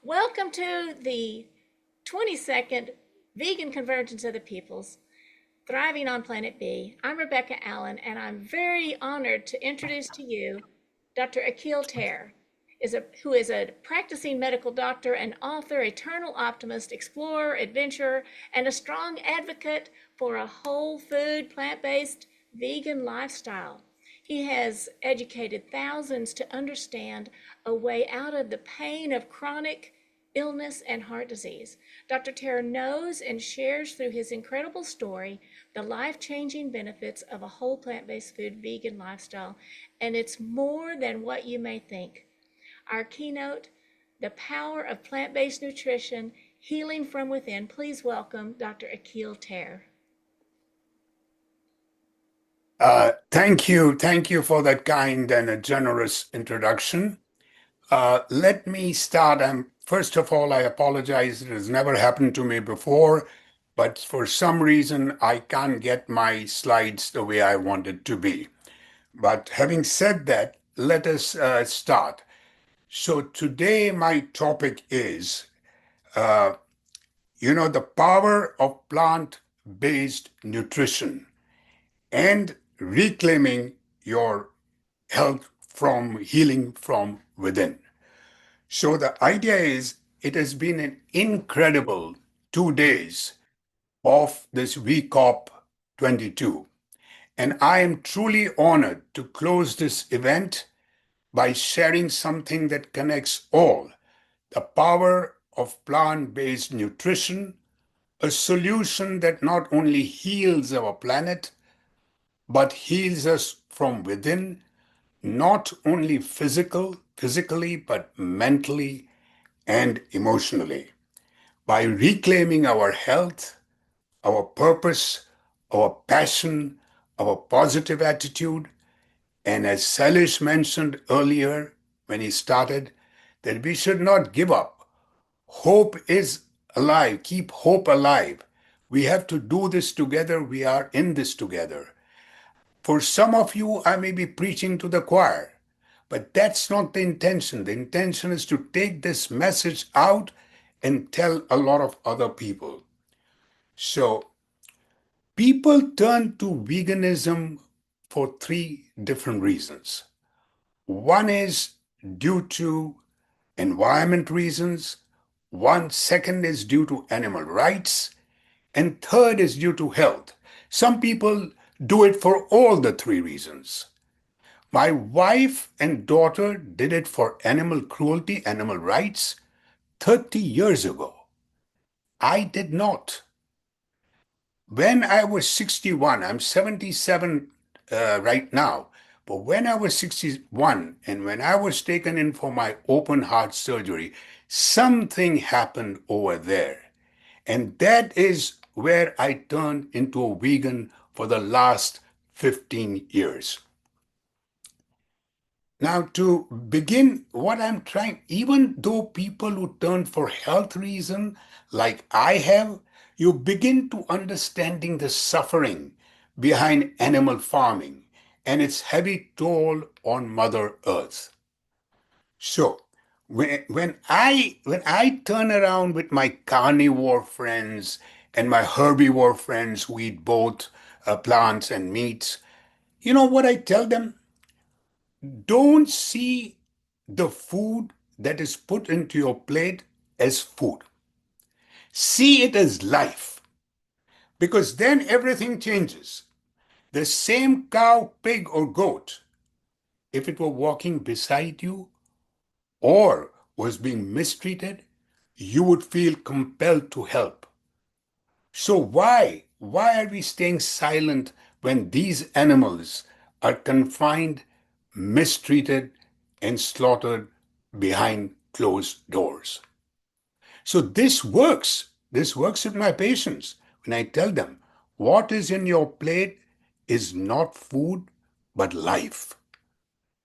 Welcome to the 22nd Vegan Convergence of the Peoples, Thriving on Planet B. I'm Rebecca Allen, and I'm very honored to introduce to you Dr. Akil Taher, who is a practicing medical doctor and author, eternal optimist, explorer, adventurer, and a strong advocate for a whole food, plant-based, vegan lifestyle. He has educated thousands to understand a way out of the pain of chronic illness and heart disease. Dr. Taher knows and shares through his incredible story the life-changing benefits of a whole plant-based food vegan lifestyle, and it's more than what you may think. Our keynote, The Power of Plant-Based Nutrition, Healing from Within. Please welcome Dr. Akil Taher. Thank you. Thank you for that kind and a generous introduction. Let me start. First of all, I apologize. It has never happened to me before, but for some reason, I can't get my slides the way I want it to be. But having said that, let us start. So today, my topic is, the power of plant-based nutrition and reclaiming your health from healing from within. So the idea is it has been an incredible 2 days of this VCOP-22. And I am truly honored to close this event by sharing something that connects all: the power of plant-based nutrition, a solution that not only heals our planet, but heals us from within, not only physically, but mentally and emotionally. By reclaiming our health, our purpose, our passion, our positive attitude, and as Salish mentioned earlier when he started, that we should not give up. Hope is alive. Keep hope alive. We have to do this together. We are in this together. For some of you, I may be preaching to the choir, but that's not the intention. The intention is to take this message out and tell a lot of other people. So, people turn to veganism for three different reasons. One is due to environment reasons, second is due to animal rights, and third is due to health. Some people do it for all the three reasons. My wife and daughter did it for animal cruelty, animal rights 30 years ago. I did not. When I was 61, I'm 77 right now, but when I was 61 and when I was taken in for my open heart surgery, something happened over there. And that is where I turned into a vegan for the last 15 years. Now, to begin, what I'm trying, even though people who turn for health reason, like I have, you begin to understanding the suffering behind animal farming and its heavy toll on Mother Earth. So, when I turn around with my carnivore friends and my herbivore friends who eat both plants and meats, you know what I tell them? Don't see the food that is put into your plate as food. See it as life, because then everything changes. The same cow, pig, or goat, if it were walking beside you or was being mistreated, you would feel compelled to help. So why? Why are we staying silent when these animals are confined, mistreated, and slaughtered behind closed doors? So this works. This works with my patients when I tell them what is in your plate is not food, but life.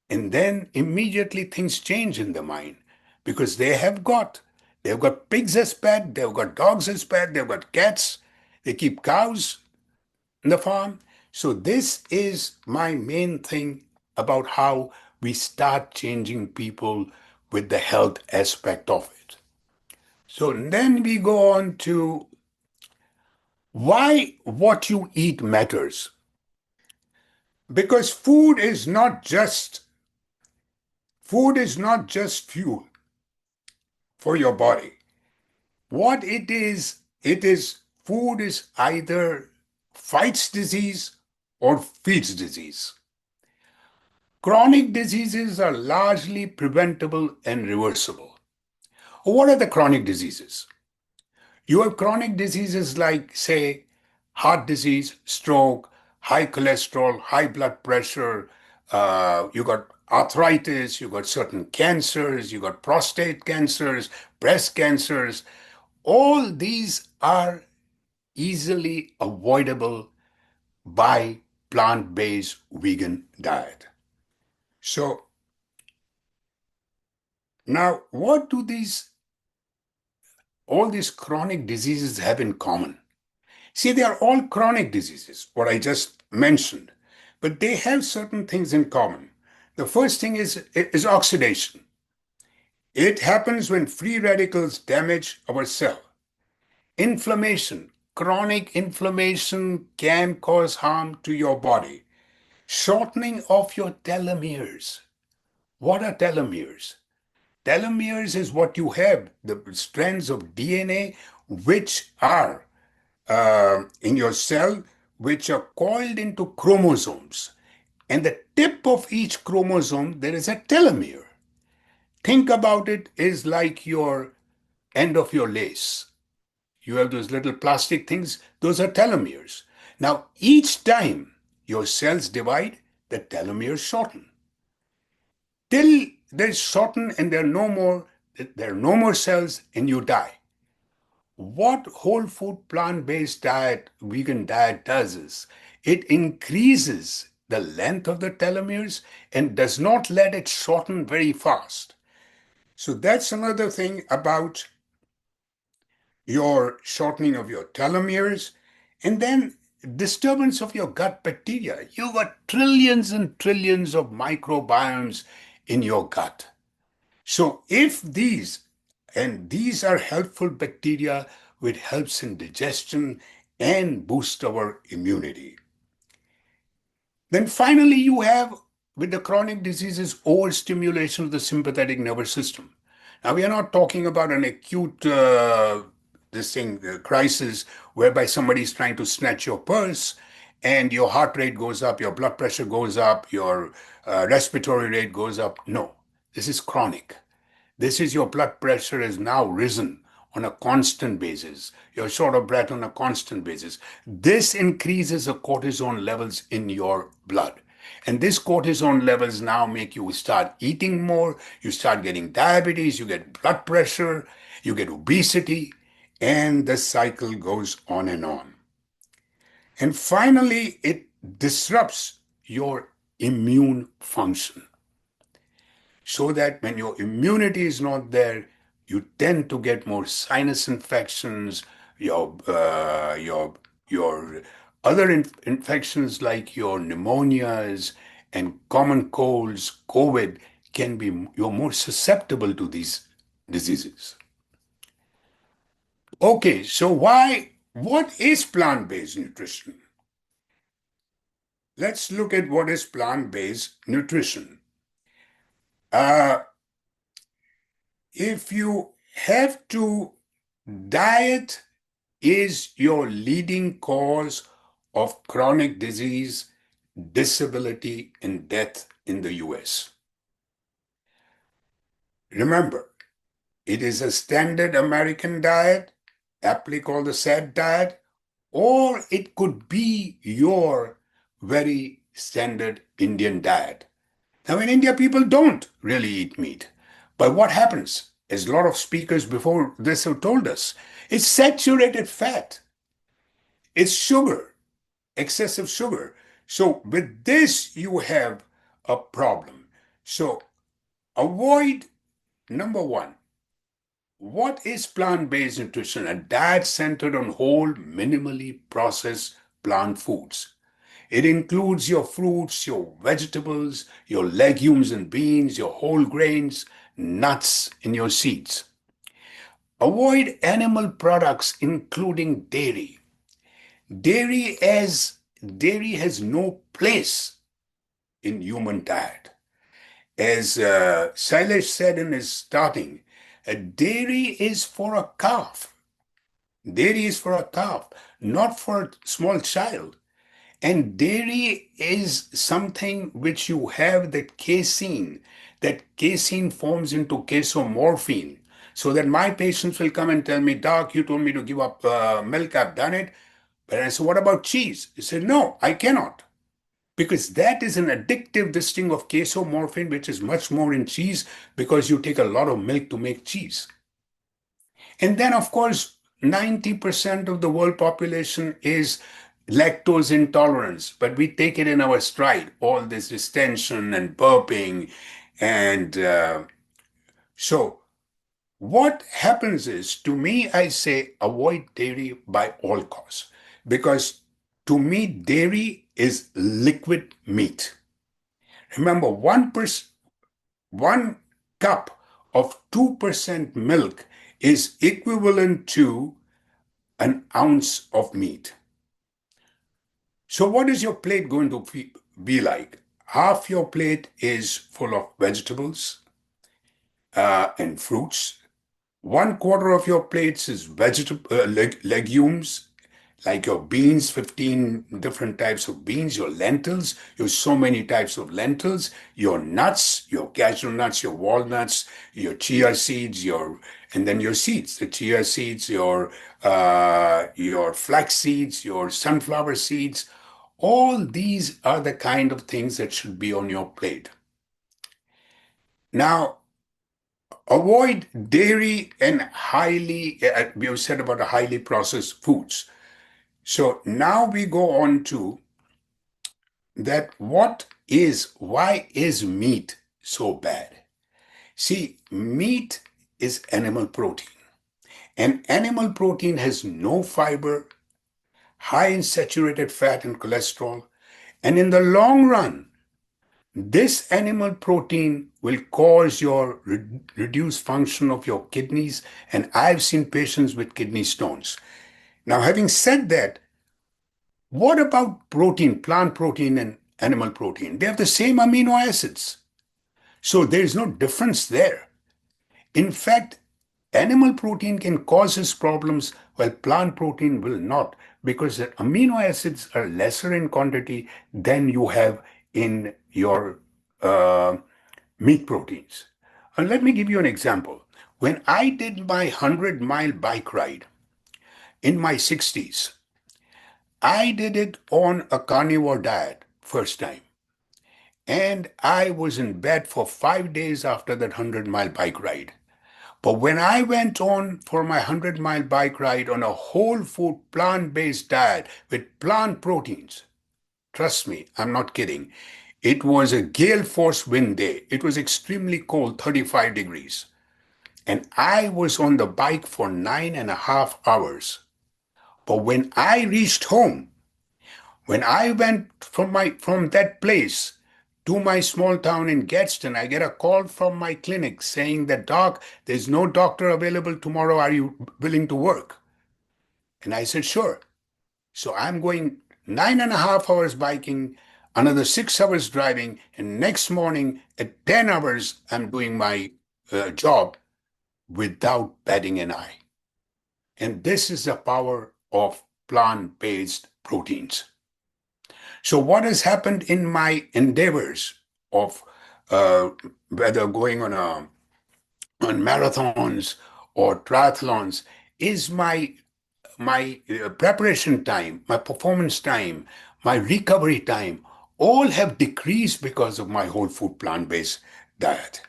And then immediately things change in the mind because they've got pigs as pet, they've got dogs as pet, they've got cats, they keep cows in the farm. So this is my main thing about how we start changing people with the health aspect of it. So then we go on to why what you eat matters. Because food is not just fuel for your body. What it is food is either fights disease or feeds disease. Chronic diseases are largely preventable and reversible. What are the chronic diseases? You have chronic diseases like, say, heart disease, stroke, high cholesterol, high blood pressure. You got arthritis, you got certain cancers, you got prostate cancers, breast cancers. All these are easily avoidable by plant-based vegan diet. So now, what do all these chronic diseases have in common? See, they are all chronic diseases, what I just mentioned, but they have certain things in common. The first thing is oxidation. It happens when free radicals damage our cell. Inflammation. Chronic inflammation can cause harm to your body. Shortening of your telomeres. What are telomeres? Telomeres is what you have, the strands of DNA which are in your cell, which are coiled into chromosomes. And the tip of each chromosome, there is a telomere. Think about it is like your end of your lace. You have those little plastic things, those are telomeres. Now, each time your cells divide, the telomeres shorten. Till they shorten and there are no more cells and you die. What whole food plant-based diet, vegan diet does is it increases the length of the telomeres and does not let it shorten very fast. So that's another thing about your shortening of your telomeres. And then disturbance of your gut bacteria. You got trillions and trillions of microbiomes in your gut. So if these are helpful bacteria which helps in digestion and boost our immunity. Then finally you have with the chronic diseases overstimulation of the sympathetic nervous system. Now we are not talking about an acute crisis whereby somebody is trying to snatch your purse and your heart rate goes up, your blood pressure goes up, your respiratory rate goes up. No, this is chronic. This is your blood pressure is now risen on a constant basis. You're short of breath on a constant basis. This increases the cortisol levels in your blood. And this cortisol levels now make you start eating more, you start getting diabetes, you get blood pressure, you get obesity, and the cycle goes on and on. And finally, it disrupts your immune function so that when your immunity is not there, you tend to get more sinus infections, your other infections like your pneumonias and common colds, COVID can be you're more susceptible to these diseases. Okay, so what is plant-based nutrition? Let's look at what is plant-based nutrition. Uh, if you have to, diet is your leading cause of chronic disease, disability, and death in the US. Remember, it is a standard American diet, aptly called the SAD diet, or it could be your very standard Indian diet. Now, in India, people don't really eat meat. But what happens, as a lot of speakers before this have told us, it's saturated fat, it's sugar, excessive sugar. So, with this, you have a problem. So, avoid number one. What is plant-based nutrition? A diet centered on whole, minimally processed plant foods. It includes your fruits, your vegetables, your legumes and beans, your whole grains, nuts, and your seeds. Avoid animal products, including dairy. Dairy has no place in human diet. As Silesh said in his starting, a dairy is for a calf. Dairy is for a calf, not for a small child. And dairy is something which you have that casein. That casein forms into casomorphine. So that my patients will come and tell me, Doc, you told me to give up milk, I've done it. But I said, what about cheese? He said, no, I cannot. Because that is an addictive distinct of casomorphine, which is much more in cheese because you take a lot of milk to make cheese. And then, of course, 90% of the world population is lactose intolerance, but we take it in our stride, all this distension and burping. And so, what happens is, to me, I say avoid dairy by all costs. Because to me, dairy is liquid meat. Remember, 1 cup of 2% milk is equivalent to an ounce of meat. So, what is your plate going to be like? Half your plate is full of vegetables and fruits. 1/4 of your plates is legumes, like your beans, 15 different types of beans, your lentils, you have so many types of lentils, your nuts, your cashew nuts, your walnuts, your chia seeds, and then your seeds, the chia seeds, your flax seeds, your sunflower seeds. All these are the kind of things that should be on your plate. Now, avoid dairy and we have said about the highly processed foods. So now we go on to that why is meat so bad? See, meat is animal protein, and animal protein has no fiber, high in saturated fat and cholesterol, and in the long run, this animal protein will cause your reduced function of your kidneys, and I've seen patients with kidney stones. Now, having said that, what about protein, plant protein and animal protein? They have the same amino acids. So there is no difference there. In fact, animal protein can cause us problems while plant protein will not, because the amino acids are lesser in quantity than you have in your meat proteins. And let me give you an example. When I did my 100-mile bike ride in my 60s, I did it on a carnivore diet first time. And I was in bed for 5 days after that 100-mile bike ride. But when I went on for my 100-mile bike ride on a whole food plant-based diet with plant proteins, trust me, I'm not kidding. It was a gale force wind day. It was extremely cold, 35 degrees. And I was on the bike for 9.5 hours. But when I reached home, when I went from that place to my small town in Gadsden, I get a call from my clinic saying that, Doc, there's no doctor available tomorrow. Are you willing to work? And I said, sure. So I'm going 9.5 hours biking, another 6 hours driving, and next morning at 10 hours, I'm doing my job without batting an eye. And this is the power of plant-based proteins. So what has happened in my endeavors of whether going on marathons or triathlons is my preparation time, my performance time, my recovery time, all have decreased because of my whole food plant-based diet.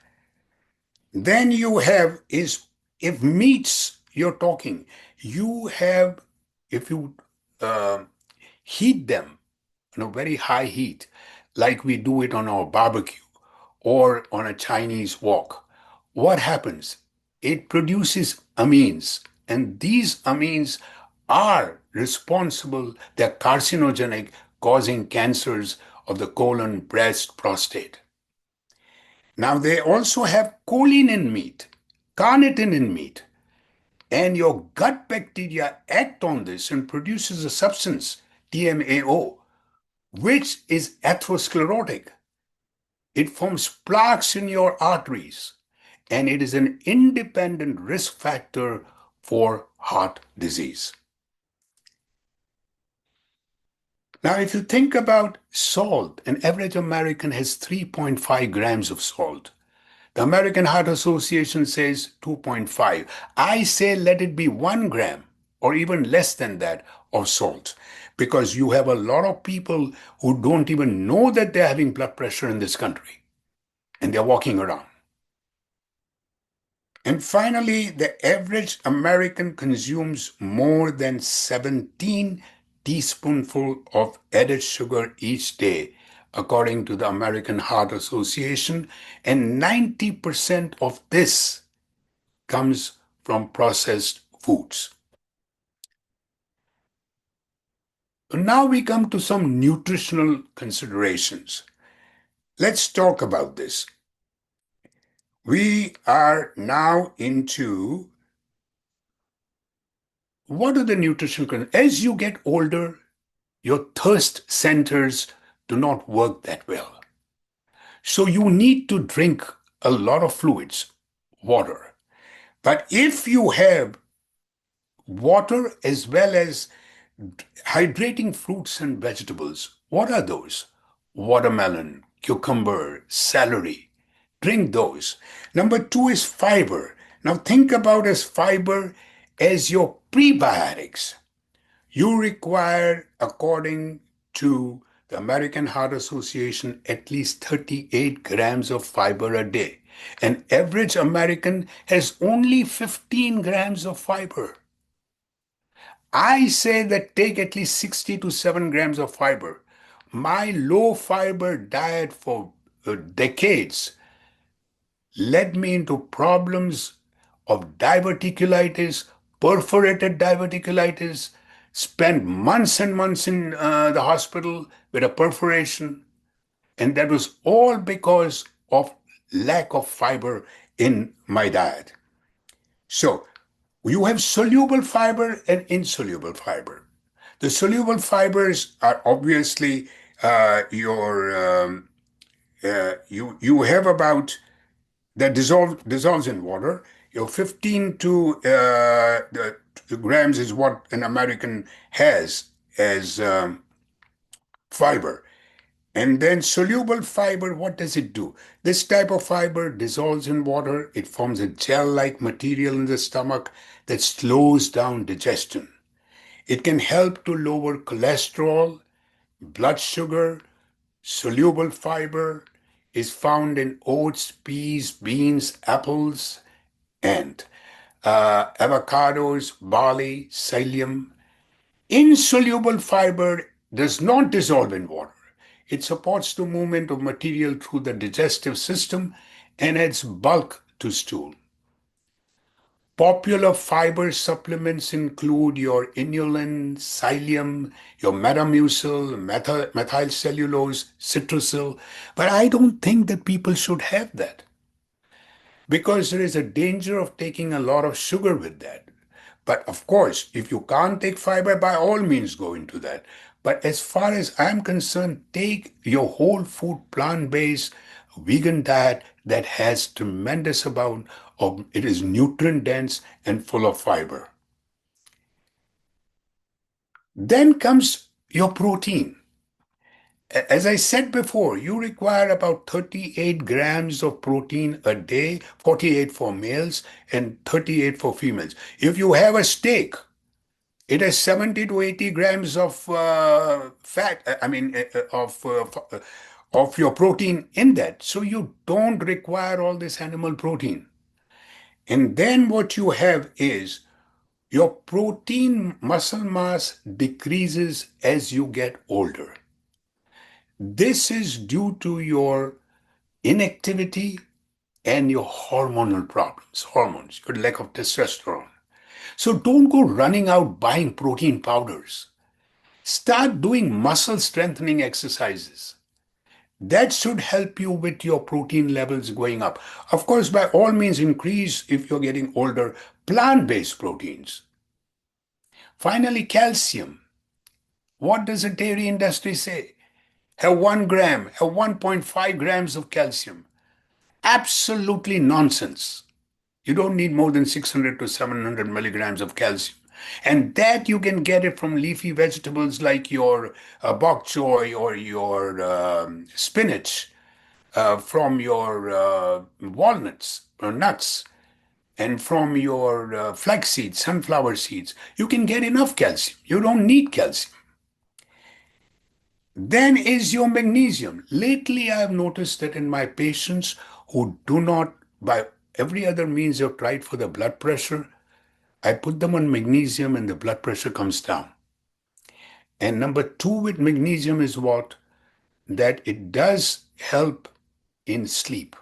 Then you have is if meats you're talking, you have if you uh, heat them on a very high heat, like we do it on our barbecue or on a Chinese wok, what happens? It produces amines, and these amines are responsible, they're carcinogenic, causing cancers of the colon, breast, prostate. Now, they also have choline in meat, carnitine in meat. And your gut bacteria act on this and produces a substance, TMAO, which is atherosclerotic. It forms plaques in your arteries, and it is an independent risk factor for heart disease. Now, if you think about salt, an average American has 3.5 grams of salt. The American Heart Association says 2.5. I say let it be 1 gram or even less than that of salt, because you have a lot of people who don't even know that they're having blood pressure in this country and they're walking around. And finally, the average American consumes more than 17 teaspoonfuls of added sugar each day, according to the American Heart Association, and 90% of this comes from processed foods. Now we come to some nutritional considerations. Let's talk about this. We are now into what are the nutritional. As you get older, your thirst centers do not work that well. So you need to drink a lot of fluids, water. But if you have water as well as hydrating fruits and vegetables, what are those? Watermelon, cucumber, celery. Drink those. Number two is fiber. Now think about as fiber as your prebiotics. You require, according to the American Heart Association, at least 38 grams of fiber a day. An average American has only 15 grams of fiber. I say that take at least 60 to 7 grams of fiber. My low fiber diet for decades led me into problems of diverticulitis, perforated diverticulitis, spent months and months in the hospital with a perforation, and that was all because of lack of fiber in my diet. So you have soluble fiber and insoluble fiber. The soluble fibers are obviously your you have about that dissolves in water. Your 15 to the grams is what an American has as fiber. And then soluble fiber, what does it do? This type of fiber dissolves in water. It forms a gel-like material in the stomach that slows down digestion. It can help to lower cholesterol, blood sugar. Soluble fiber is found in oats, peas, beans, apples, and avocados, barley, psyllium. Insoluble fiber does not dissolve in water. It supports the movement of material through the digestive system and adds bulk to stool. Popular fiber supplements include your inulin, psyllium, your metamucil, methylcellulose, citrusyl, but I don't think that people should have that because there is a danger of taking a lot of sugar with that. But of course, if you can't take fiber, by all means go into that. But as far as I'm concerned, take your whole food, plant-based, vegan diet that has tremendous amount of, it is nutrient dense and full of fiber. Then comes your protein. As I said before, you require about 38 grams of protein a day, 48 for males and 38 for females. If you have a steak, it has 70 to 80 grams of fat, of your protein in that. So you don't require all this animal protein. And then what you have is your protein muscle mass decreases as you get older. This is due to your inactivity and your hormonal problems, hormones, your lack of testosterone. So don't go running out buying protein powders. Start doing muscle strengthening exercises. That should help you with your protein levels going up. Of course, by all means, increase if you're getting older plant-based proteins. Finally, calcium. What does the dairy industry say? Have 1 gram, have 1.5 grams of calcium. Absolutely nonsense. You don't need more than 600 to 700 milligrams of calcium. And that you can get it from leafy vegetables like your bok choy or your spinach, from your walnuts or nuts, and from your flax seeds, sunflower seeds. You can get enough calcium. You don't need calcium. Then is your magnesium. Lately, I have noticed that in my patients who do not, by every other means they've tried for the blood pressure, I put them on magnesium and the blood pressure comes down. And number two with magnesium is what? That it does help in sleep.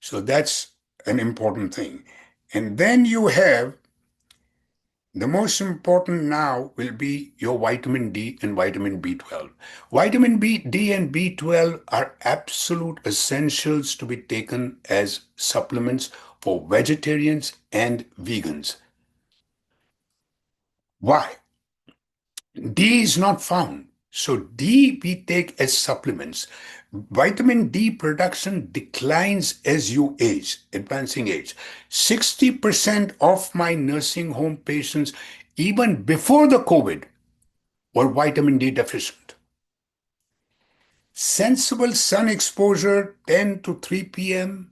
So that's an important thing. And then you have the most important now will be your vitamin D and vitamin B12. Vitamin D and B12 are absolute essentials to be taken as supplements for vegetarians and vegans. Why? D is not found. So D we take as supplements. Vitamin D production declines as you age, advancing age. 60% of my nursing home patients, even before the COVID, were vitamin D deficient. Sensible sun exposure 10 to 3 p.m.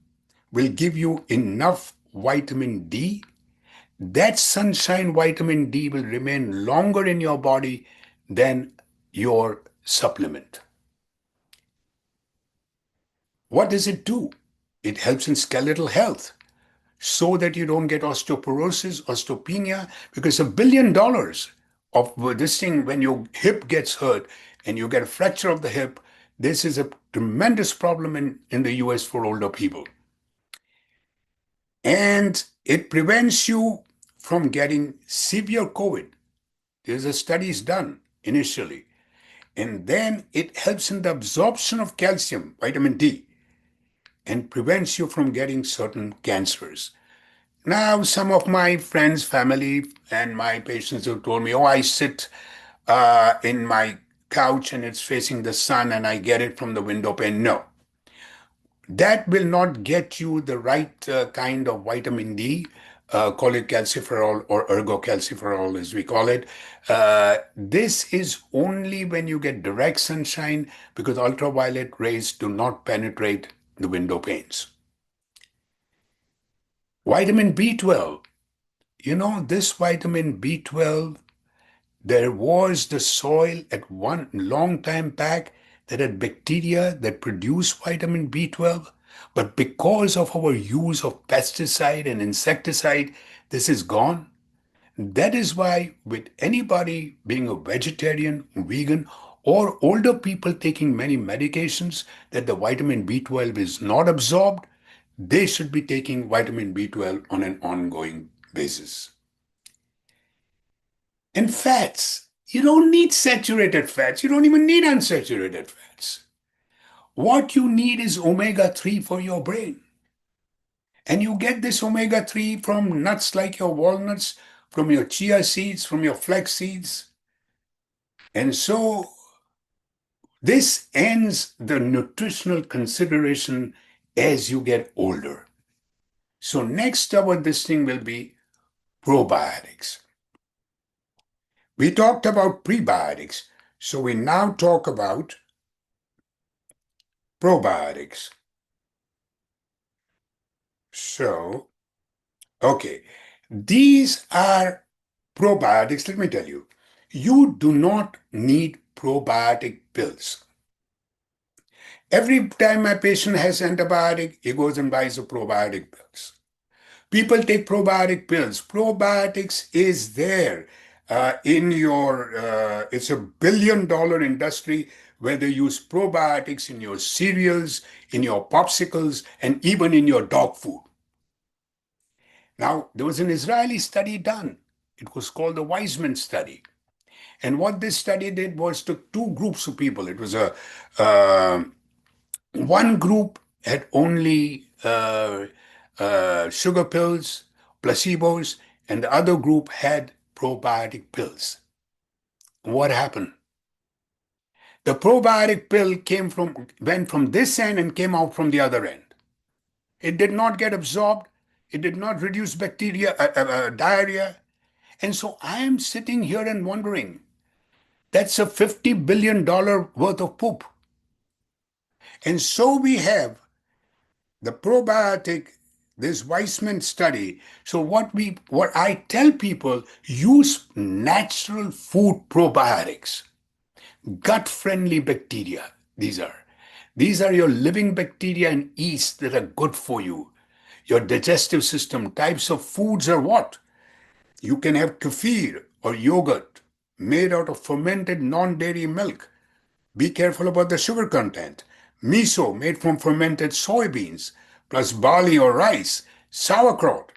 will give you enough vitamin D. That sunshine vitamin D will remain longer in your body than your supplement. What does it do? It helps in skeletal health so that you don't get osteoporosis, osteopenia, because $1 billion of this thing, when your hip gets hurt and you get a fracture of the hip, this is a tremendous problem in the US for older people. And it prevents you from getting severe COVID. There's a studies done initially. And then it helps in the absorption of calcium, vitamin D, and prevents you from getting certain cancers. Now, some of my friends, family, and my patients have told me, oh, I sit in my couch and it's facing the sun and I get it from the window pane. No, that will not get you the right kind of vitamin D, call it calciferol or ergocalciferol as we call it. This is only when you get direct sunshine because ultraviolet rays do not penetrate the window panes. Vitamin B12. This vitamin B12, there was the soil at one long time back that had bacteria that produce vitamin B12, but because of our use of pesticide and insecticide, this is gone. That is why, with anybody being a vegetarian, vegan, or older people taking many medications that the vitamin B12 is not absorbed, they should be taking vitamin B12 on an ongoing basis. And fats. You don't need saturated fats. You don't even need unsaturated fats. What you need is omega 3 for your brain. And you get this omega 3 from nuts like your walnuts, from your chia seeds, from your flax seeds. And so this ends the nutritional consideration as you get older. So next our this thing will be probiotics. We talked about prebiotics. So we now talk about probiotics. So, okay, these are probiotics. Let me tell you, you do not need probiotic pills. Every time my patient has antibiotic, he goes and buys the probiotic pills. People take probiotic pills. Probiotics is there it's a $1 billion industry where they use probiotics in your cereals, in your popsicles, and even in your dog food. Now, there was an Israeli study done. It was called the Weizmann study. And what this study did was took two groups of people. It was a uh, one group had only sugar pills, placebos, and the other group had probiotic pills. What happened? The probiotic pill went from this end and came out from the other end. It did not get absorbed. It did not reduce diarrhea. And so I am sitting here and wondering, that's a $50 billion worth of poop. And so we have the probiotic, this Weissman study. So what I tell people, use natural food probiotics, gut-friendly bacteria. These are your living bacteria and yeast that are good for you. Your digestive system, types of foods are what? You can have kefir or yogurt made out of fermented non-dairy milk. Be careful about the sugar content. Miso made from fermented soybeans, plus barley or rice. Sauerkraut,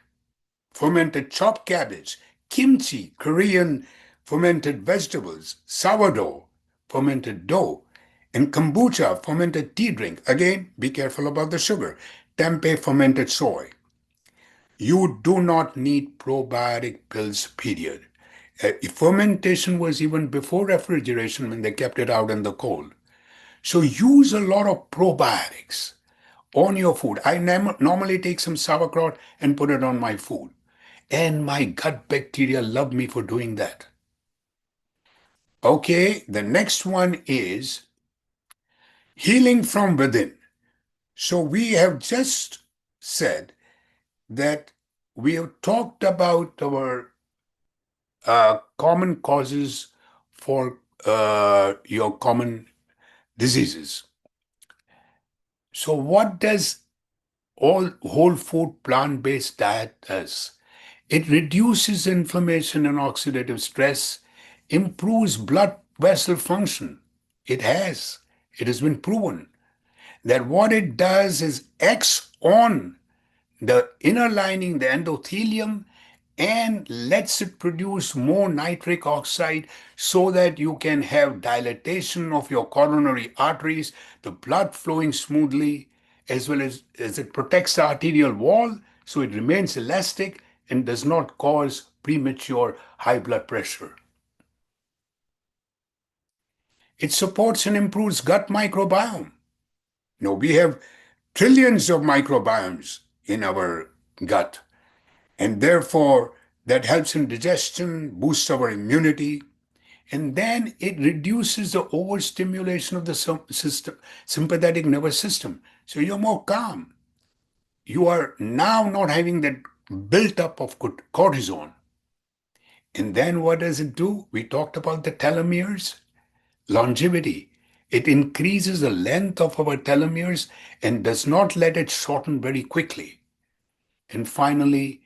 fermented chopped cabbage. Kimchi, Korean fermented vegetables. Sourdough, fermented dough. And kombucha, fermented tea drink. Again, be careful about the sugar. Tempeh, fermented soy. You do not need probiotic pills, period. Fermentation was even before refrigeration when they kept it out in the cold. So use a lot of probiotics on your food. I normally take some sauerkraut and put it on my food. And my gut bacteria love me for doing that. Okay, the next one is healing from within. So we have just said that we have talked about our common causes for your common diseases. So what does all whole food plant-based diet does? It reduces inflammation and oxidative stress, improves blood vessel function. It has. It has been proven that what it does is acts on the inner lining, the endothelium, and lets it produce more nitric oxide so that you can have dilatation of your coronary arteries, the blood flowing smoothly, as well as it protects the arterial wall so it remains elastic and does not cause premature high blood pressure. It supports and improves gut microbiome. Now, we have trillions of microbiomes in our gut, and therefore that helps in digestion, boosts our immunity, and then it reduces the overstimulation of the sympathetic nervous system. So you're more calm. You are now not having that built up of cortisone. And then what does it do? We talked about the telomeres, longevity. It increases the length of our telomeres and does not let it shorten very quickly. And finally,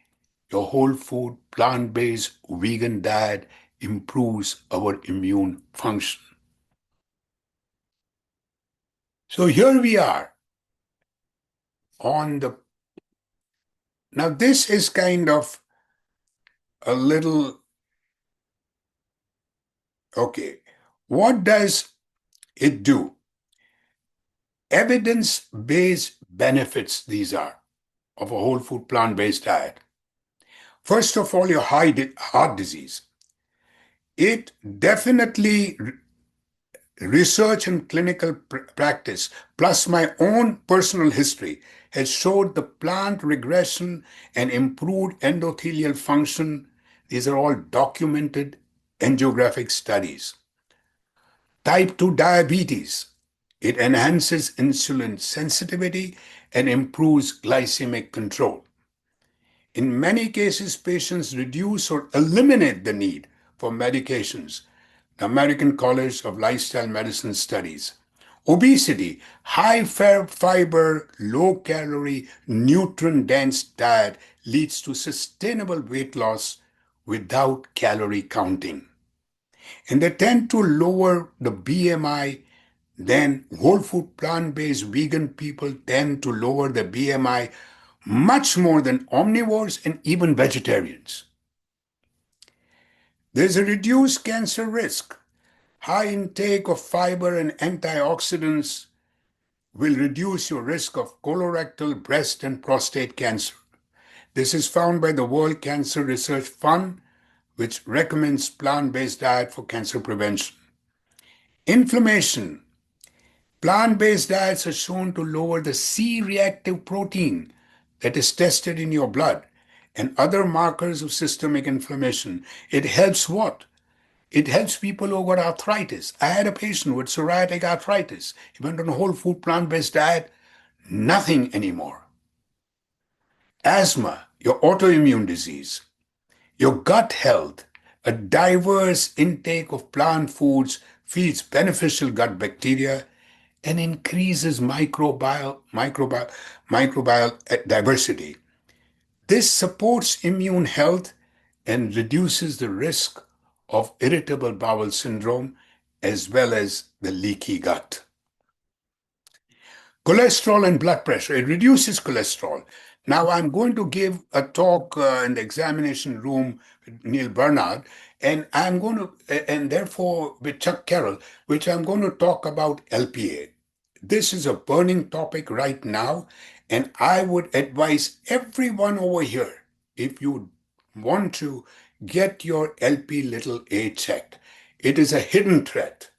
your whole food, plant-based, vegan diet improves our immune function. So here we are on the. Now, this is kind of a little. Okay, what does it do? Evidence-based benefits these are of a whole food plant-based diet. First of all, your heart disease. It definitely research and clinical practice, plus my own personal history, has showed the plant regression and improved endothelial function. These are all documented angiographic studies. Type 2 diabetes. It enhances insulin sensitivity and improves glycemic control. In many cases, patients reduce or eliminate the need for medications. The American College of Lifestyle Medicine studies. Obesity, high fiber, low calorie, nutrient dense diet leads to sustainable weight loss without calorie counting. And they tend to lower the BMI. Then whole food plant-based vegan people tend to lower the BMI much more than omnivores and even vegetarians. There's a reduced cancer risk. High intake of fiber and antioxidants will reduce your risk of colorectal, breast, and prostate cancer. This is found by the World Cancer Research Fund, which recommends plant-based diet for cancer prevention. Inflammation. Plant-based diets are shown to lower the C-reactive protein that is tested in your blood and other markers of systemic inflammation. It helps what? It helps people who got arthritis. I had a patient with psoriatic arthritis. He went on a whole food plant-based diet, nothing anymore. Asthma, your autoimmune disease, your gut health, a diverse intake of plant foods feeds beneficial gut bacteria and increases microbial diversity. This supports immune health and reduces the risk of irritable bowel syndrome as well as the leaky gut. Cholesterol and blood pressure. It reduces cholesterol. Now, I'm going to give a talk in the examination room with Neil Bernard, and therefore with Chuck Carroll, which I'm going to talk about LPA. This is a burning topic right now, and I would advise everyone over here, if you want to get your LP little a checked. It is a hidden threat.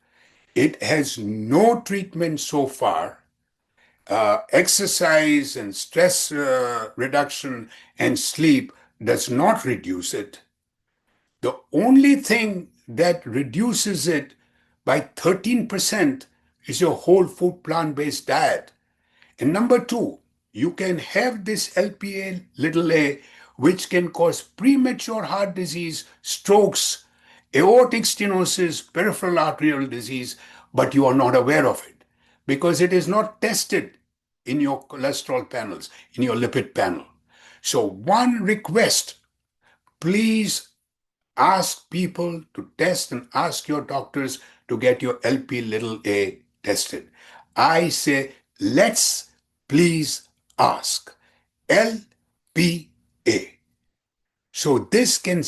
It has no treatment so far. Exercise and stress reduction and sleep does not reduce it. The only thing that reduces it by 13% is your whole food plant-based diet. And number two, you can have this LPA little a, which can cause premature heart disease, strokes, aortic stenosis, peripheral arterial disease, but you are not aware of it because it is not tested in your cholesterol panels, in your lipid panel. So, one request, please ask people to test and ask your doctors to get your LP little a tested. I say, let's please ask LPA. So this can,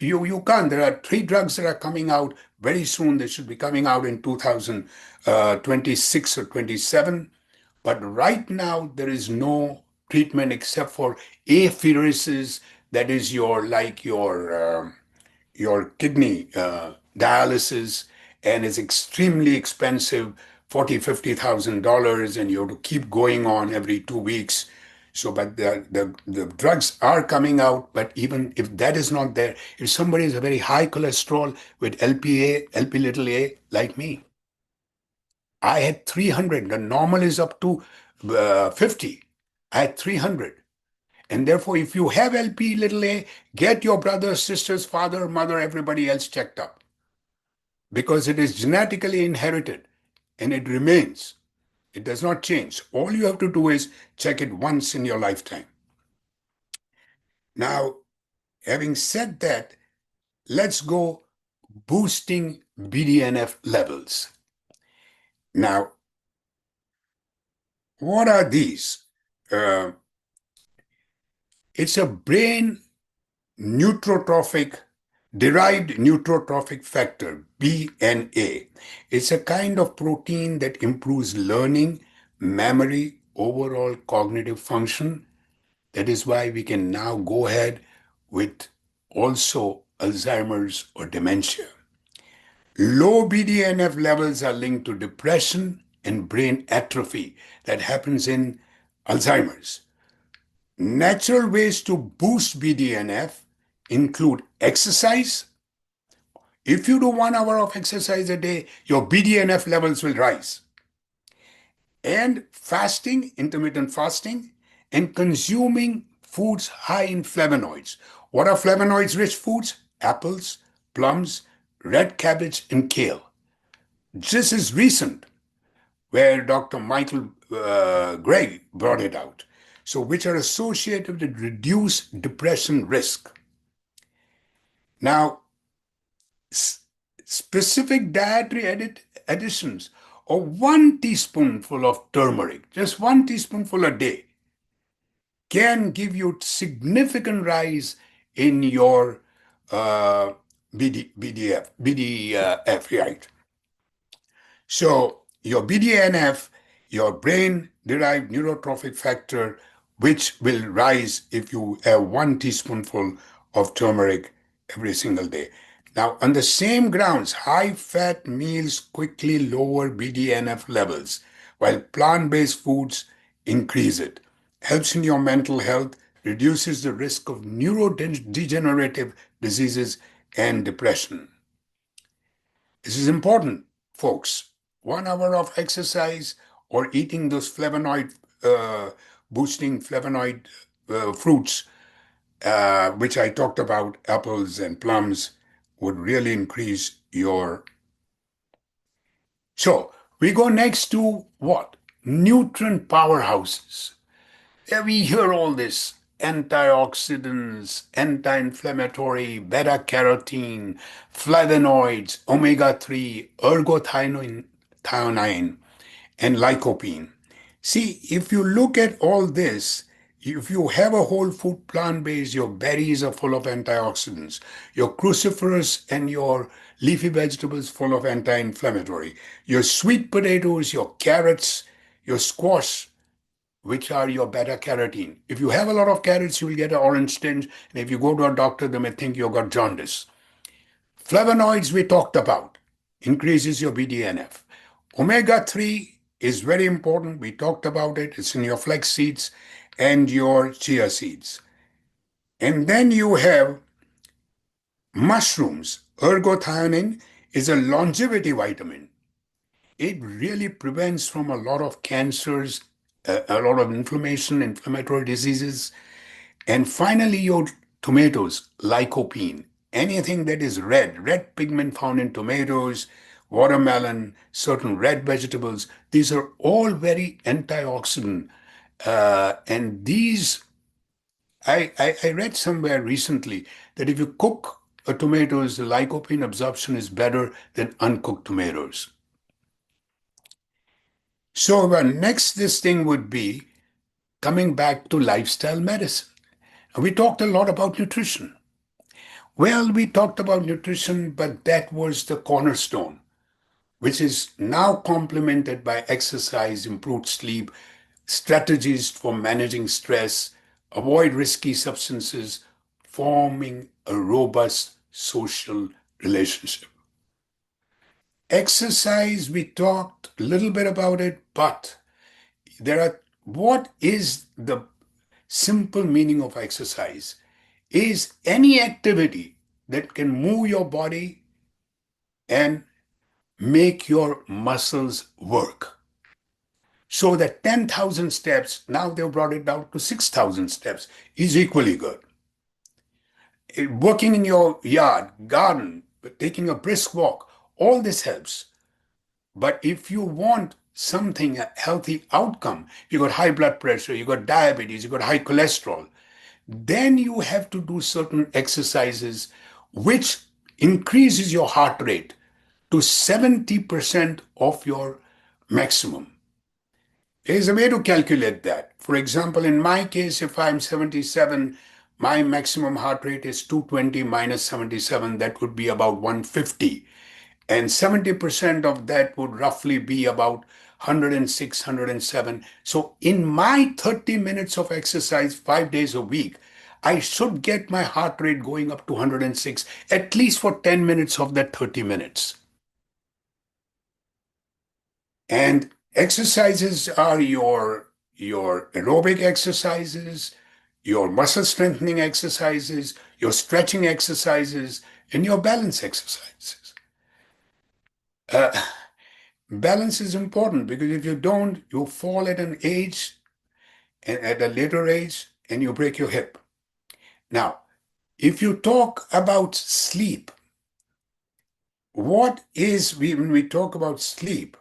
you can't. There are 3 drugs that are coming out very soon. They should be coming out in 2026 or 27. But right now, there is no treatment except for apheresis, that is your kidney dialysis, and it's extremely expensive, $40,000-$50,000, and you have to keep going on every 2 weeks. So, but the drugs are coming out, but even if that is not there, if somebody is a very high cholesterol with LPA, LP little a, like me, I had 300. The normal is up to 50. I had 300. And therefore, if you have LP little a, get your brothers, sisters, father, mother, everybody else checked up because it is genetically inherited and it remains. It does not change. All you have to do is check it once in your lifetime. Now, having said that, let's go boosting BDNF levels. Now, what are these? It's a brain neurotrophic derived neurotrophic factor, BNA. It's a kind of protein that improves learning, memory, overall cognitive function. That is why we can now go ahead with also Alzheimer's or dementia. Low BDNF levels are linked to depression and brain atrophy that happens in Alzheimer's. Natural ways to boost BDNF include exercise. If you do 1 hour of exercise a day, your BDNF levels will rise. And fasting, intermittent fasting, and consuming foods high in flavonoids. What are flavonoids rich foods? Apples, plums, red cabbage, and kale. This is recent, where Dr. Michael Gray brought it out. So, which are associated with reduced depression risk. Now, specific dietary additions or 1 teaspoonful of turmeric, just 1 teaspoonful a day, can give you significant rise in your BDF, right? So your BDNF, your brain-derived neurotrophic factor, which will rise if you have 1 teaspoonful of turmeric every single day. Now, on the same grounds, high-fat meals quickly lower BDNF levels, while plant-based foods increase it. Helps in your mental health, reduces the risk of neurodegenerative diseases and depression. This is important, folks. 1 hour of exercise or eating those flavonoid boosting flavonoid fruits, which I talked about, apples and plums, would really increase your. So we go next to what? Nutrient powerhouses. Yeah, we hear all this antioxidants, anti-inflammatory, beta carotene, flavonoids, omega 3, ergothioneine, and lycopene. See, if you look at all this, if you have a whole food plant based, your berries are full of antioxidants, your cruciferous and your leafy vegetables full of anti inflammatory, your sweet potatoes, your carrots, your squash, which are your beta carotene. If you have a lot of carrots, you will get an orange tinge, and if you go to a doctor, they may think you've got jaundice. Flavonoids we talked about increases your BDNF. Omega 3 is very important. We talked about it. It's in your flax seeds and your chia seeds. And then you have mushrooms. Ergothioneine is a longevity vitamin. It really prevents from a lot of cancers, a lot of inflammation, inflammatory diseases. And finally, your tomatoes, lycopene, anything that is red pigment found in tomatoes, watermelon, certain red vegetables, these are all very antioxidant. And these, I read somewhere recently that if you cook a tomatoes, the lycopene absorption is better than uncooked tomatoes. So our next this thing would be coming back to lifestyle medicine. We talked a lot about nutrition. Well, we talked about nutrition, but that was the cornerstone, which is now complemented by exercise, improved sleep, strategies for managing stress, avoid risky substances, forming a robust social relationship. Exercise, we talked a little bit about it, but what is the simple meaning of exercise? Is any activity that can move your body and make your muscles work. So that 10,000 steps, now they've brought it down to 6,000 steps, is equally good. Working in your yard, garden, taking a brisk walk, all this helps. But if you want something, a healthy outcome, you got high blood pressure, you got diabetes, you got high cholesterol, then you have to do certain exercises which increases your heart rate to 70% of your maximum. There's a way to calculate that. For example, in my case, if I'm 77, my maximum heart rate is 220 minus 77, that would be about 150. And 70% of that would roughly be about 106, 107. So in my 30 minutes of exercise 5 days a week, I should get my heart rate going up to 106, at least for 10 minutes of that 30 minutes. And exercises are your aerobic exercises, your muscle strengthening exercises, your stretching exercises, and your balance exercises. Uh, Balance is important because if you don't, you fall at an age, at a later age, and you break your hip. Now, if you talk about sleep, when we talk about sleep,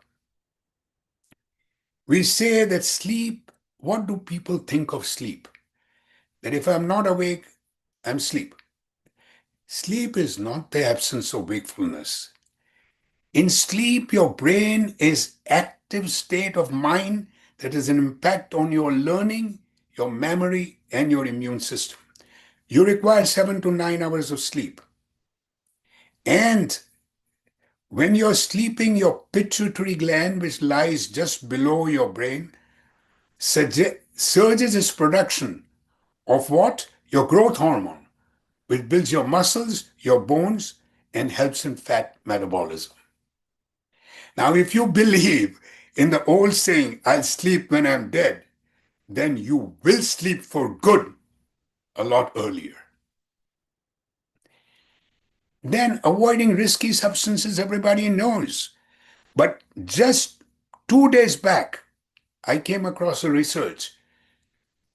we say that sleep, what do people think of sleep? That if I'm not awake, I'm asleep. Sleep is not the absence of wakefulness. In sleep, your brain is active state of mind that has an impact on your learning, your memory, and your immune system. You require 7 to 9 hours of sleep. And when you're sleeping, your pituitary gland, which lies just below your brain, surges its production of what? Your growth hormone, which builds your muscles, your bones, and helps in fat metabolism. Now, if you believe in the old saying, I'll sleep when I'm dead, then you will sleep for good a lot earlier. Then avoiding risky substances, everybody knows. But just 2 days back, I came across a research.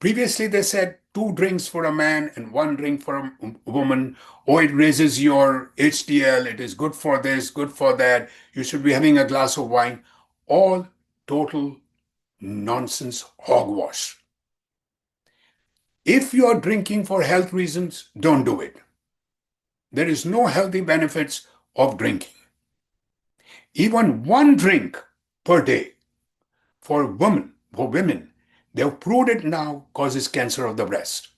Previously, they said 2 drinks for a man and 1 drink for a woman. Oh, it raises your HDL. It is good for this, good for that. You should be having a glass of wine. All total nonsense hogwash. If you are drinking for health reasons, don't do it. There is no healthy benefits of drinking. Even 1 drink per day for women, they've proved it now causes cancer of the breast.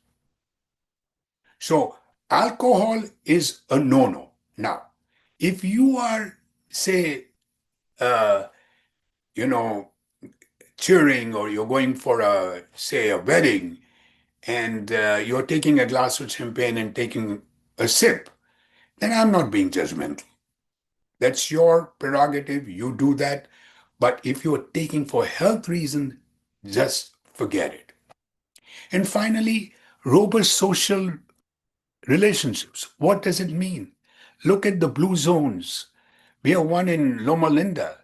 So alcohol is a no-no. Now, if you are, say, uh, you know, cheering or you're going for say, a wedding, and you're taking a glass of champagne and taking a sip, then I'm not being judgmental. That's your prerogative. You do that. But if you're taking for health reasons, just forget it. And finally, robust social relationships. What does it mean? Look at the blue zones. We have one in Loma Linda.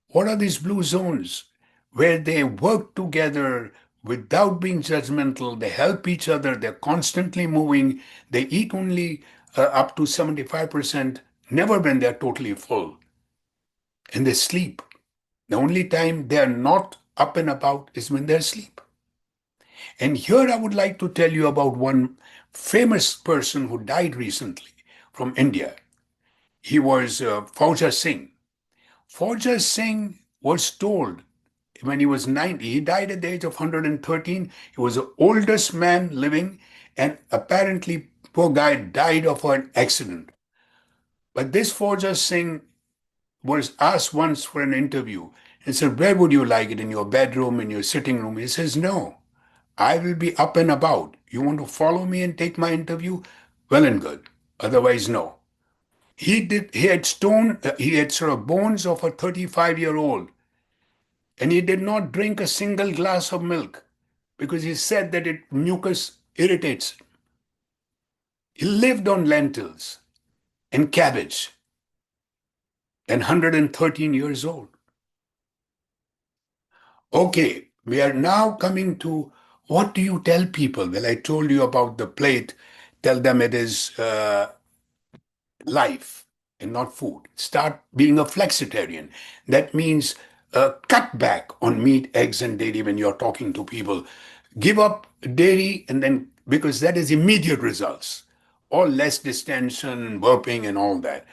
What are these blue zones? Where they work together without being judgmental. They help each other. They're constantly moving. They eat only up to 75%, never when they're totally full. And they sleep. The only time they're not up and about is when they're asleep. And here I would like to tell you about one famous person who died recently from India. He was Fauja Singh. Fauja Singh was told when he was 90, he died at the age of 113. He was the oldest man living, and apparently, poor guy died of an accident. But this Fauja Singh was asked once for an interview and said, where would you like it? In your bedroom, in your sitting room? He says, no, I will be up and about. You want to follow me and take my interview? Well and good. Otherwise, no. He had sort of bones of a 35-year-old, and he did not drink a single glass of milk because he said that it mucus irritates him. He lived on lentils and cabbage and 113 years old. Okay, we are now coming to what do you tell people? Well, I told you about the plate. Tell them it is life and not food. Start being a flexitarian. That means cut back on meat, eggs, and dairy when you're talking to people. Give up dairy, and then because that is immediate results, or less distension, burping, and all that.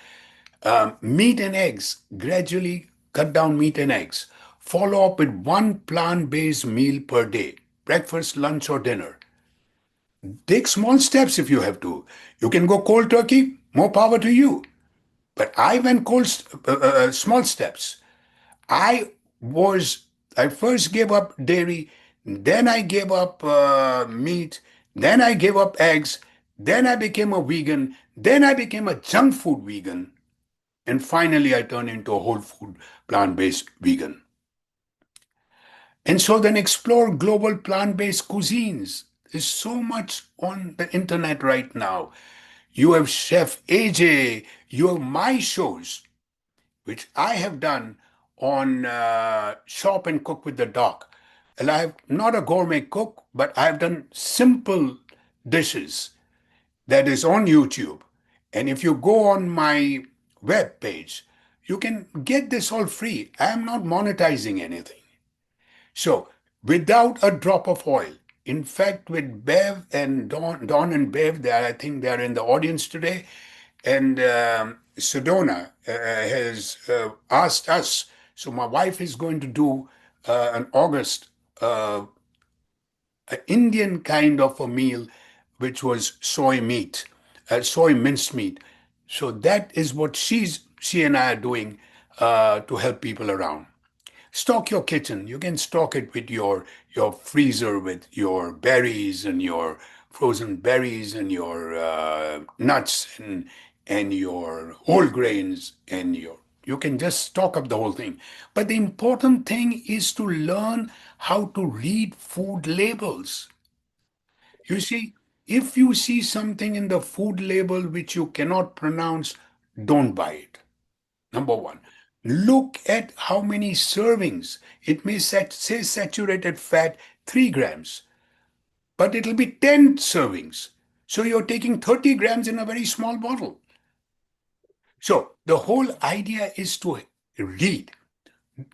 Meat and eggs, gradually cut down meat and eggs. Follow up with one plant based meal per day, breakfast, lunch, or dinner. Take small steps if you have to. You can go cold turkey, more power to you. But I went small steps. I was, I first gave up dairy, then I gave up meat, then I gave up eggs, then I became a vegan, then I became a junk food vegan, and finally I turned into a whole food plant-based vegan. And so then explore global plant-based cuisines. There's so much on the internet right now. You have Chef AJ, you have my shows, which I have done on Shop and Cook with the Doc. And I'm not a gourmet cook, but I've done simple dishes that is on YouTube. And if you go on my web page, you can get this all free. I am not monetizing anything. So, without a drop of oil, in fact, with Bev and Don and Bev, I think they are in the audience today, and Sedona has asked us. So my wife is going to do in August an Indian kind of a meal, which was soy meat, soy minced meat. So that is what she and I are doing to help people around. Stock your kitchen. You can stock it with your freezer with your berries and your frozen berries and your nuts and your whole grains and your you can just stock up the whole thing. But the important thing is to learn how to read food labels. You see, if you see something in the food label which you cannot pronounce, don't buy it. Number one, look at how many servings. It may say saturated fat 3 grams, but it'll be 10 servings. So you're taking 30 grams in a very small bottle. So the whole idea is to read.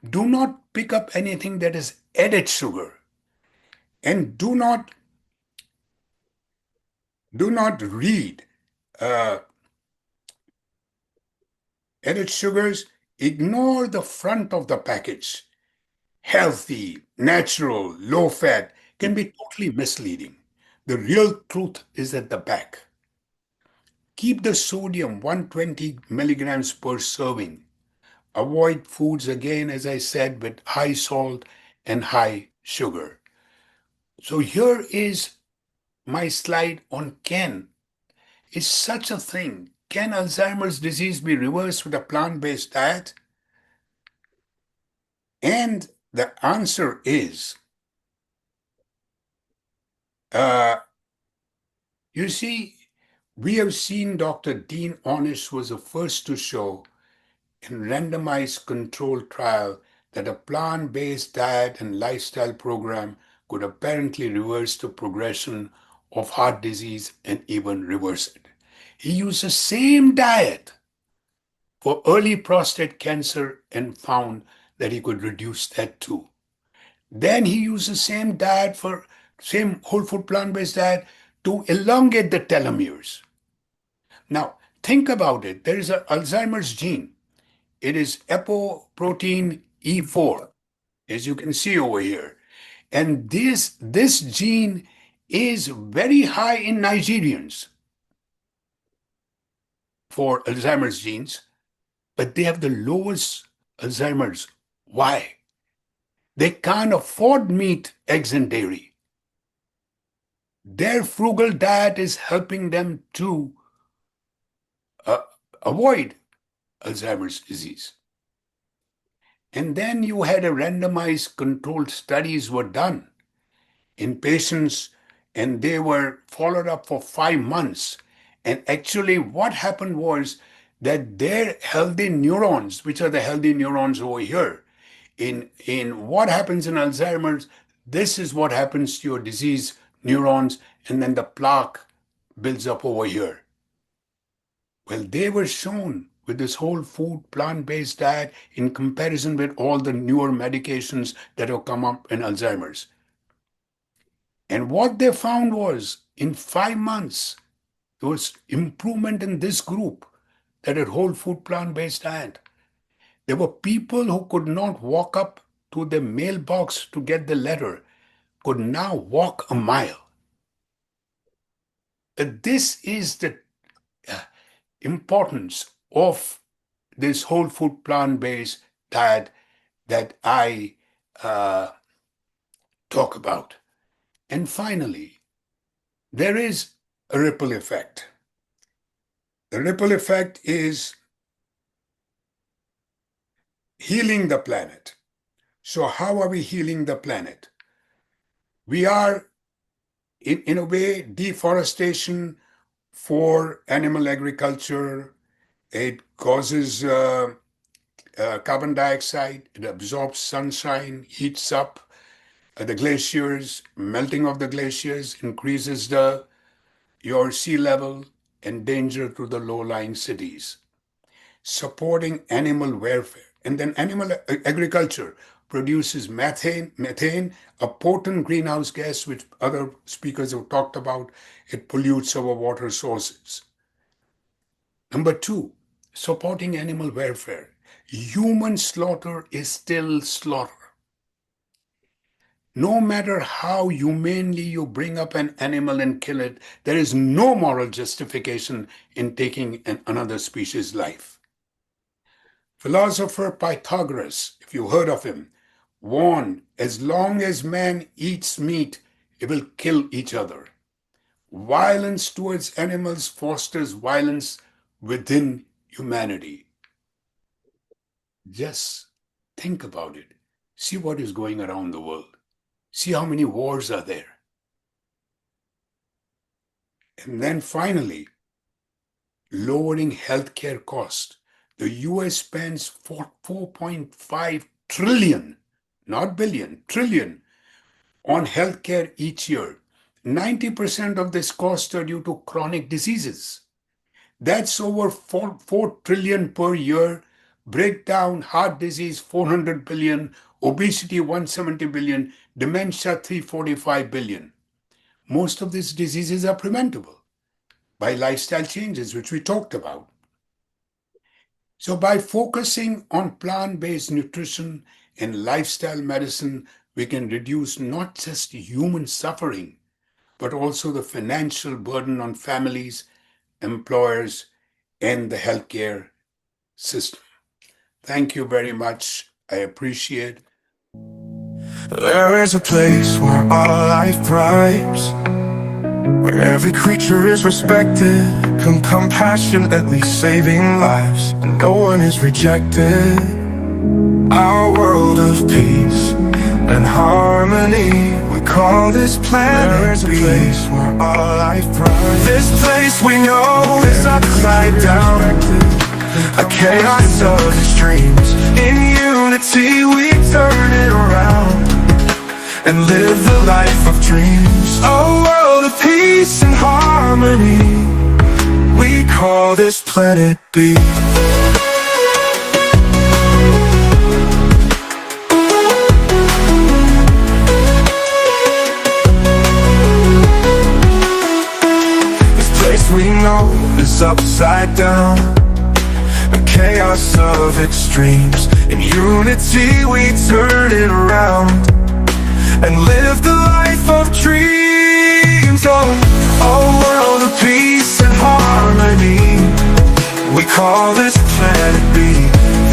Do not pick up anything that is added sugar, and do not read uh, added sugars. Ignore the front of the package. Healthy, natural, low fat can be totally misleading. The real truth is at the back. Keep the sodium 120 milligrams per serving. Avoid foods, again, as I said, with high salt and high sugar. So here is my slide on can. Is such a thing? Can Alzheimer's disease be reversed with a plant-based diet? And the answer is, uh, you see, we have seen Dr. Dean Ornish was the first to show in randomized controlled trial that a plant-based diet and lifestyle program could apparently reverse the progression of heart disease and even reverse it. He used the same diet for early prostate cancer and found that he could reduce that too. Then he used the same diet for same whole food plant-based diet to elongate the telomeres. Now, think about it. There is an Alzheimer's gene. It is apoprotein E4, as you can see over here. And this gene is very high in Nigerians for Alzheimer's genes, but they have the lowest Alzheimer's. Why? They can't afford meat, eggs, and dairy. Their frugal diet is helping them to uh, avoid Alzheimer's disease. And then you had a randomized controlled studies were done in patients and they were followed up for 5 months. And actually what happened was that their healthy neurons, which are the healthy neurons over here, in what happens in Alzheimer's, this is what happens to your disease neurons, and then the plaque builds up over here. Well, they were shown with this whole food plant-based diet in comparison with all the newer medications that have come up in Alzheimer's. And what they found was in 5 months, there was improvement in this group that had whole food plant-based diet. There were people who could not walk up to the mailbox to get the letter, could now walk a mile. This is the importance of this whole food plant-based diet that I uh, talk about. And finally, there is a ripple effect. The ripple effect is healing the planet. So, how are we healing the planet? We are, in a way, deforestation for animal agriculture. It causes carbon dioxide, it absorbs sunshine, heats up the glaciers, melting of the glaciers increases your sea level and danger to the low-lying cities. Supporting animal welfare. And then animal agriculture produces methane, a potent greenhouse gas, which other speakers have talked about. It pollutes our water sources. Number two, supporting animal welfare. Human slaughter is still slaughter. No matter how humanely you bring up an animal and kill it, there is no moral justification in taking another species' life. Philosopher Pythagoras, if you heard of him, warned as long as man eats meat, it will kill each other. Violence towards animals fosters violence within humanity. Just think about it. See what is going around the world. See how many wars are there. And then finally, lowering healthcare costs. The US spends 4.5 trillion, not billion, trillion, on healthcare each year. 90% of this costs are due to chronic diseases. That's over 4 trillion per year. Break down heart disease 400 billion, obesity 170 billion, dementia 345 billion. Most of these diseases are preventable by lifestyle changes, which we talked about. So by focusing on plant-based nutrition and lifestyle medicine, we can reduce not just human suffering, but also the financial burden on families, employers, and the healthcare system. Thank you very much. I appreciate. There is a place where all life thrives, where every creature is respected, compassionately saving lives, and no one is rejected. Our world of peace and harmony, we call this planet. There is a place where all life thrives. This place we know is upside down, a chaos of extremes. In unity we turn it around and live the life of dreams. A world of peace and harmony, we call this planet B. This place we know is upside down, a chaos of extremes. In unity we turn it around and live the life of dreams. Oh, a world of peace and harmony, we call this planet B.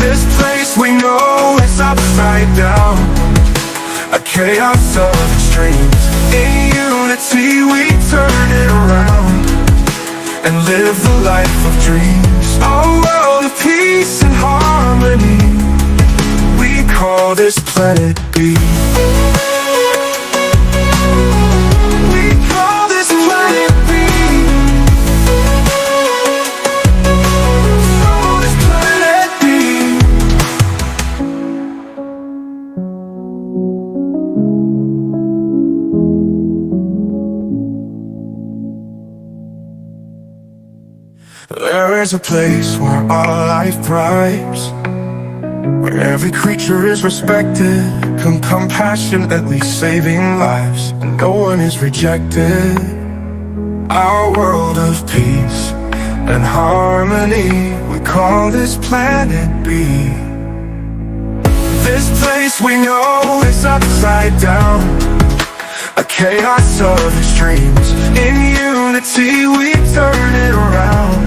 This place we know is upside down, a chaos of extremes. In unity we turn it around and live the life of dreams. A world of peace and harmony, we call this planet B. We call this planet B. Call this planet B. There is a place where all life thrives, where every creature is respected, compassionately saving lives, and no one is rejected. Our world of peace and harmony, we call this planet B. This place we know is upside down, a chaos of extremes. In unity we turn it around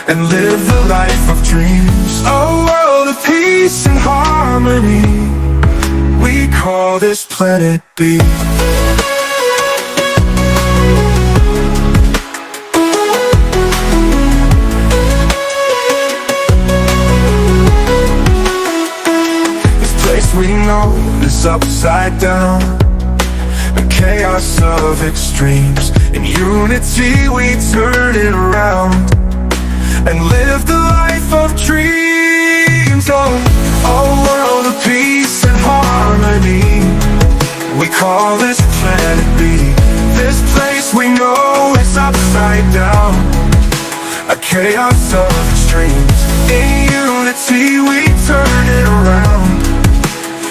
and live the life of dreams. A world of peace and harmony, we call this planet B. This place we know is upside down, a chaos of extremes. In unity we turn it around and live the life of dreams. Oh, a world of peace and harmony, we call this planet B. This place we know is upside down, a chaos of extremes. In unity we turn it around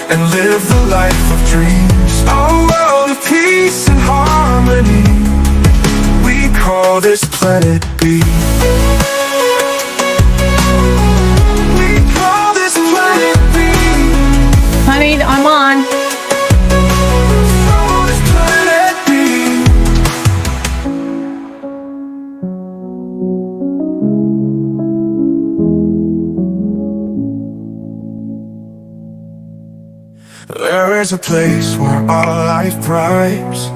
and live the life of dreams. A world of peace and harmony, we call this planet B. Honey, I'm on. There's a place where all life thrives,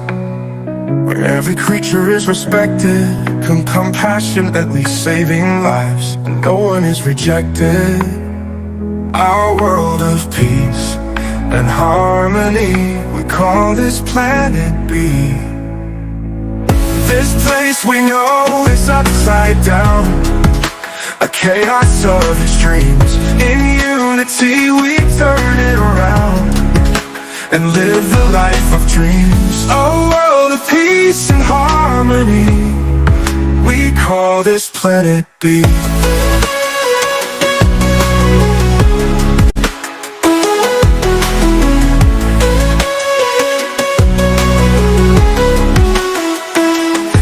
where every creature is respected, compassionately saving lives, and no one is rejected. Our world of peace and harmony, we call this planet B. This place we know is upside down, a chaos of extremes. In unity we turn it around and live the life of dreams. A world of peace and harmony, we call this planet B.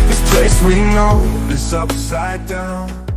This place we know is upside down.